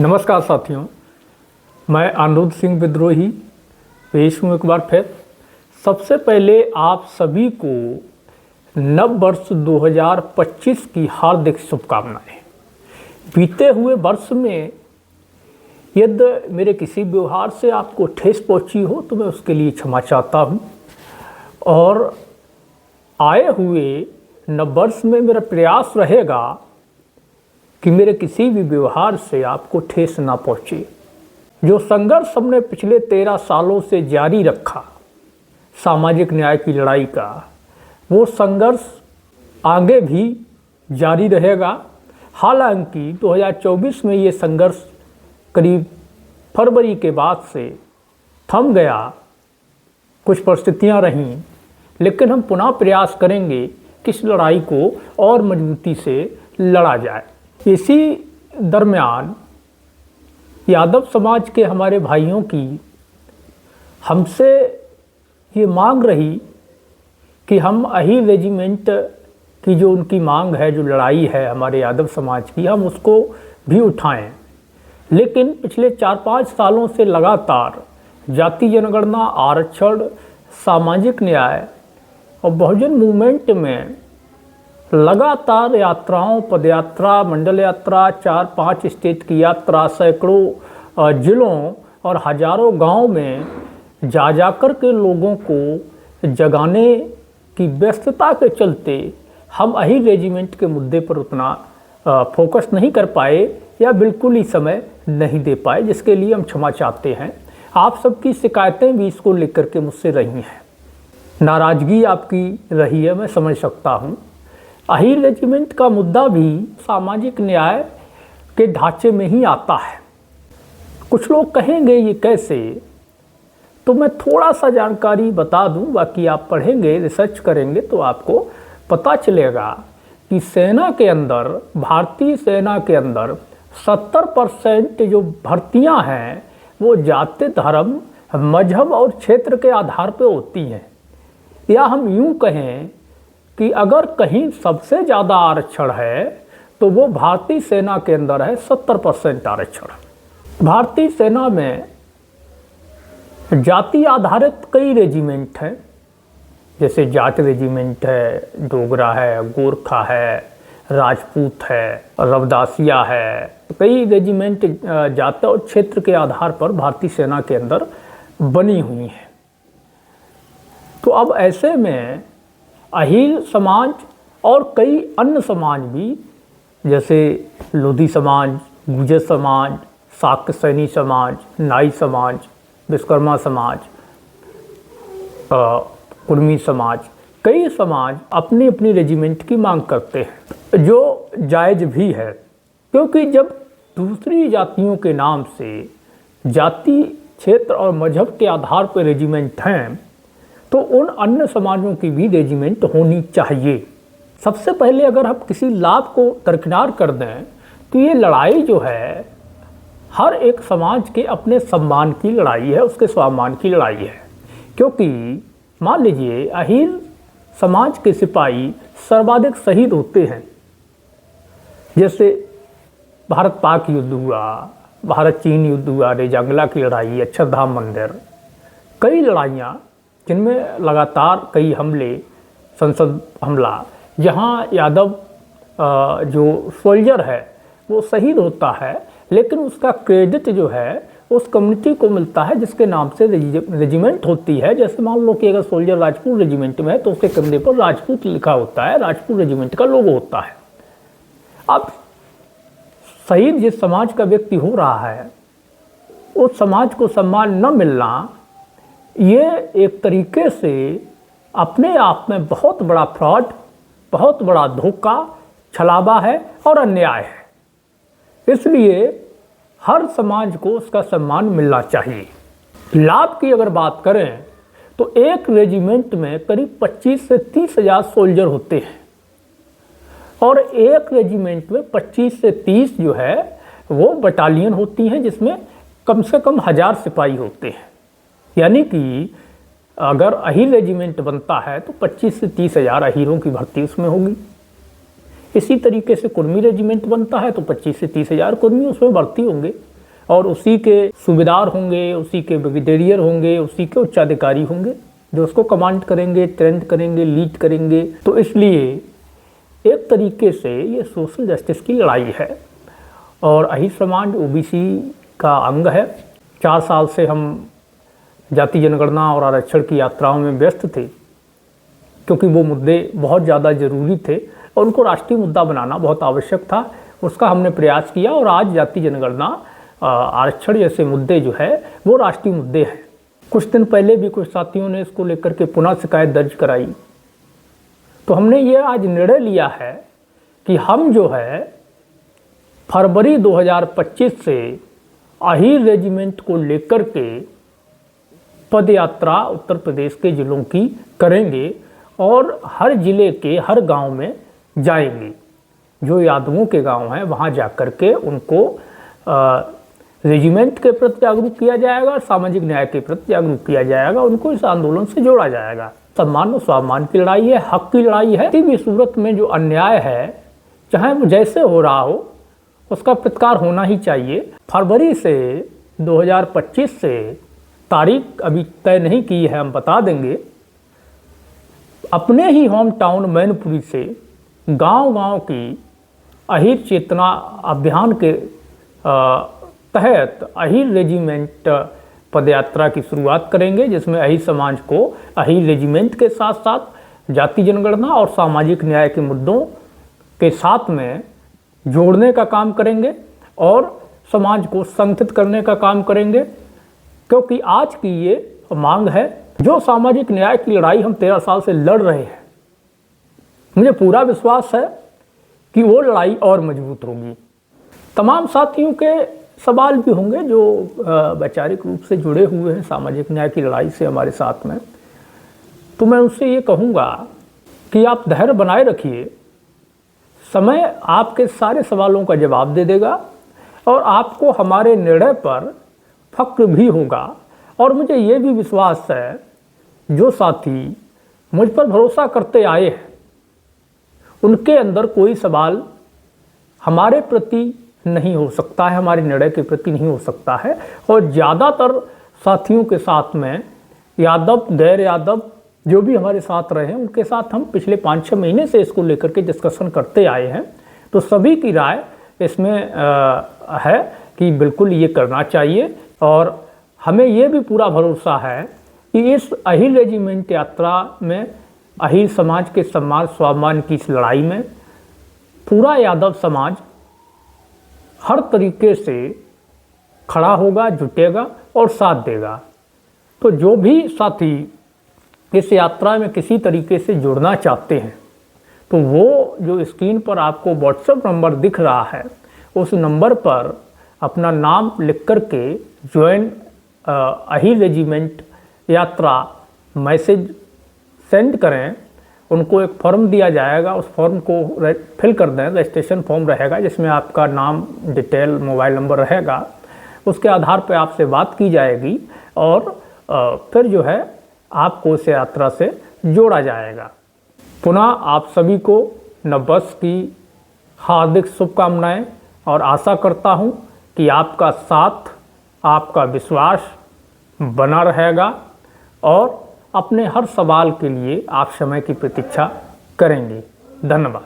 नमस्कार साथियों, मैं अनिरुद्ध सिंह विद्रोही पेश हूँ एक बार फिर। सबसे पहले आप सभी को नव वर्ष 2025 की हार्दिक शुभकामनाएं। बीते हुए वर्ष में यदि मेरे किसी व्यवहार से आपको ठेस पहुंची हो तो मैं उसके लिए क्षमा चाहता हूं, और आए हुए नव वर्ष में मेरा प्रयास रहेगा कि मेरे किसी भी व्यवहार से आपको ठेस ना पहुंचे। जो संघर्ष हमने पिछले 13 सालों से जारी रखा सामाजिक न्याय की लड़ाई का, वो संघर्ष आगे भी जारी रहेगा। हालांकि 2024 में ये संघर्ष करीब फरवरी के बाद से थम गया, कुछ परिस्थितियां रहीं, लेकिन हम पुनः प्रयास करेंगे कि इस लड़ाई को और मजबूती से लड़ा जाए। इसी दरमियान यादव समाज के हमारे भाइयों की हमसे ये मांग रही कि हम अहीर रेजिमेंट की जो उनकी मांग है, जो लड़ाई है हमारे यादव समाज की, हम उसको भी उठाएं। लेकिन पिछले 4-5 सालों से लगातार जाति जनगणना, आरक्षण, सामाजिक न्याय और बहुजन मूवमेंट में लगातार यात्राओं, पदयात्रा, मंडल यात्रा, 4-5 स्टेट की यात्रा, सैकड़ों जिलों और हजारों गांव में जा कर के लोगों को जगाने की व्यस्तता के चलते हम अहीर रेजिमेंट के मुद्दे पर उतना फोकस नहीं कर पाए या बिल्कुल ही समय नहीं दे पाए, जिसके लिए हम क्षमा चाहते हैं। आप सबकी शिकायतें भी इसको लेकर के मुझसे रही हैं, नाराज़गी आपकी रही है, मैं समझ सकता हूँ। अहीर रेजिमेंट का मुद्दा भी सामाजिक न्याय के ढांचे में ही आता है। कुछ लोग कहेंगे ये कैसे, तो मैं थोड़ा सा जानकारी बता दूं, बाकी आप पढ़ेंगे, रिसर्च करेंगे तो आपको पता चलेगा कि सेना के अंदर, भारतीय सेना के अंदर 70% जो भर्तियां हैं वो जाति, धर्म, मजहब और क्षेत्र के आधार पर होती हैं। या हम यूं कहें कि अगर कहीं सबसे ज़्यादा आरक्षण है तो वो भारतीय सेना के अंदर है 70% आरक्षण। भारतीय सेना में जाति आधारित कई रेजिमेंट हैं, जैसे जाट रेजिमेंट है, डोगरा है, गोरखा है, राजपूत है, रवदासिया है। कई रेजिमेंट जाति और क्षेत्र के आधार पर भारतीय सेना के अंदर बनी हुई हैं। तो अब ऐसे में अहीर समाज और कई अन्य समाज भी, जैसे लोधी समाज, गुर्जर समाज, शाक्त सैनी समाज, नाई समाज, विश्वकर्मा समाज, कुर्मी समाज, कई समाज अपनी अपनी रेजिमेंट की मांग करते हैं, जो जायज़ भी है। क्योंकि जब दूसरी जातियों के नाम से जाति, क्षेत्र और मजहब के आधार पर रेजिमेंट हैं, तो उन अन्य समाजों की भी रेजिमेंट होनी चाहिए। सबसे पहले अगर हम किसी लाभ को दरकिनार कर दें तो ये लड़ाई जो है हर एक समाज के अपने सम्मान की लड़ाई है, उसके स्वाभिमान की लड़ाई है। क्योंकि मान लीजिए अहीर समाज के सिपाही सर्वाधिक शहीद होते हैं, जैसे भारत पाक युद्ध हुआ, भारत चीन युद्ध हुआ, रेजांगला की लड़ाई, अक्षरधाम मंदिर, कई लड़ाइयाँ जिनमें लगातार कई हमले, संसद हमला, जहाँ यादव जो सोल्जर है वो शहीद होता है, लेकिन उसका क्रेडिट जो है उस कम्युनिटी को मिलता है जिसके नाम से रेजिमेंट होती है। जैसे मान लो कि अगर सोल्जर राजपूत रेजिमेंट में है तो उसके कंधे पर राजपूत लिखा होता है, राजपूत रेजिमेंट का लोगो होता है। अब शहीद जिस समाज का व्यक्ति हो रहा है, उस समाज को सम्मान न मिलना, ये एक तरीके से अपने आप में बहुत बड़ा फ्रॉड, बहुत बड़ा धोखा, छलावा है और अन्याय है। इसलिए हर समाज को उसका सम्मान मिलना चाहिए। लाभ की अगर बात करें तो एक रेजिमेंट में करीब 25 से 30 हज़ार सोल्जर होते हैं, और एक रेजिमेंट में 25 से 30 जो है वो बटालियन होती हैं, जिसमें कम से कम 1000 सिपाही होते हैं। यानी कि अगर अहीर रेजिमेंट बनता है तो 25 से 30 हज़ार अहीरों की भर्ती उसमें होगी। इसी तरीके से कुर्मी रेजिमेंट बनता है तो 25 से 30 हज़ार कुर्मी उसमें भर्ती होंगे। और उसी के सूबेदार होंगे, उसी के ब्रिगेडियर होंगे, उसी के उच्चाधिकारी होंगे जो उसको कमांड करेंगे, ट्रेंड करेंगे, लीड करेंगे। तो इसलिए एक तरीके से ये सोशल जस्टिस की लड़ाई है। और अहिर समाज ओबीसी का अंग है। 4 साल से हम जाति जनगणना और आरक्षण की यात्राओं में व्यस्त थे, क्योंकि वो मुद्दे बहुत ज़्यादा ज़रूरी थे और उनको राष्ट्रीय मुद्दा बनाना बहुत आवश्यक था। उसका हमने प्रयास किया और आज जाति जनगणना, आरक्षण जैसे मुद्दे जो है वो राष्ट्रीय मुद्दे हैं। कुछ दिन पहले भी कुछ साथियों ने इसको लेकर के पुनः शिकायत दर्ज कराई। तो हमने ये आज निर्णय लिया है कि हम जो है फरवरी 2025 से अहिर रेजिमेंट को लेकर के पद यात्रा उत्तर प्रदेश के ज़िलों की करेंगे और हर ज़िले के हर गांव में जाएंगे। जो यादवों के गांव हैं वहां जाकर के उनको रेजिमेंट के प्रति जागरूक किया जाएगा, सामाजिक न्याय के प्रति जागरूक किया जाएगा, उनको इस आंदोलन से जोड़ा जाएगा। सम्मान और स्वाभिमान की लड़ाई है, हक की लड़ाई है। किसी भी सूरत में जो अन्याय है, चाहे वो जैसे हो रहा हो, उसका प्रतिकार होना ही चाहिए। फरवरी से 2025 से तारीख अभी तय नहीं की है, हम बता देंगे। अपने ही होम टाउन मैनपुरी से गांव-गांव की अहिर चेतना अभियान के तहत अहिर रेजिमेंट पदयात्रा की शुरुआत करेंगे, जिसमें अहिर समाज को अहिर रेजिमेंट के साथ साथ जाति जनगणना और सामाजिक न्याय के मुद्दों के साथ में जोड़ने का काम करेंगे और समाज को संगठित करने का काम करेंगे। क्योंकि आज की ये मांग है, जो सामाजिक न्याय की लड़ाई हम 13 साल से लड़ रहे हैं, मुझे पूरा विश्वास है कि वो लड़ाई और मजबूत होगी। तमाम साथियों के सवाल भी होंगे जो वैचारिक रूप से जुड़े हुए हैं सामाजिक न्याय की लड़ाई से हमारे साथ में। तो मैं उनसे ये कहूँगा कि आप धैर्य बनाए रखिए, समय आपके सारे सवालों का जवाब दे देगा और आपको हमारे निर्णय पर फक्र भी होगा। और मुझे ये भी विश्वास है, जो साथी मुझ पर भरोसा करते आए हैं, उनके अंदर कोई सवाल हमारे प्रति नहीं हो सकता है, हमारे निर्णय के प्रति नहीं हो सकता है। और ज़्यादातर साथियों के साथ में, यादव गैर यादव जो भी हमारे साथ रहे हैं, उनके साथ हम पिछले 5-6 महीने से इसको लेकर के डिस्कशन करते आए हैं। तो सभी की राय इसमें है कि बिल्कुल ये करना चाहिए। और हमें ये भी पूरा भरोसा है कि इस अहिर रेजिमेंट यात्रा में अहिर समाज के सम्मान स्वाभिमान की इस लड़ाई में पूरा यादव समाज हर तरीके से खड़ा होगा, जुटेगा और साथ देगा। तो जो भी साथी इस यात्रा में किसी तरीके से जुड़ना चाहते हैं, तो वो जो स्क्रीन पर आपको व्हाट्सएप नंबर दिख रहा है, उस नंबर पर अपना नाम लिख कर के ज्वाइन अहिर रेजिमेंट यात्रा मैसेज सेंड करें। उनको एक फॉर्म दिया जाएगा, उस फॉर्म को फिल कर दें। रजिस्ट्रेशन फॉर्म रहेगा जिसमें आपका नाम, डिटेल, मोबाइल नंबर रहेगा। उसके आधार पर आपसे बात की जाएगी और फिर जो है आपको इस यात्रा से जोड़ा जाएगा। पुनः आप सभी को नववर्ष की हार्दिक शुभकामनाएं और आशा करता हूं कि आपका साथ, आपका विश्वास बना रहेगा और अपने हर सवाल के लिए आप समय की प्रतीक्षा करेंगे। धन्यवाद।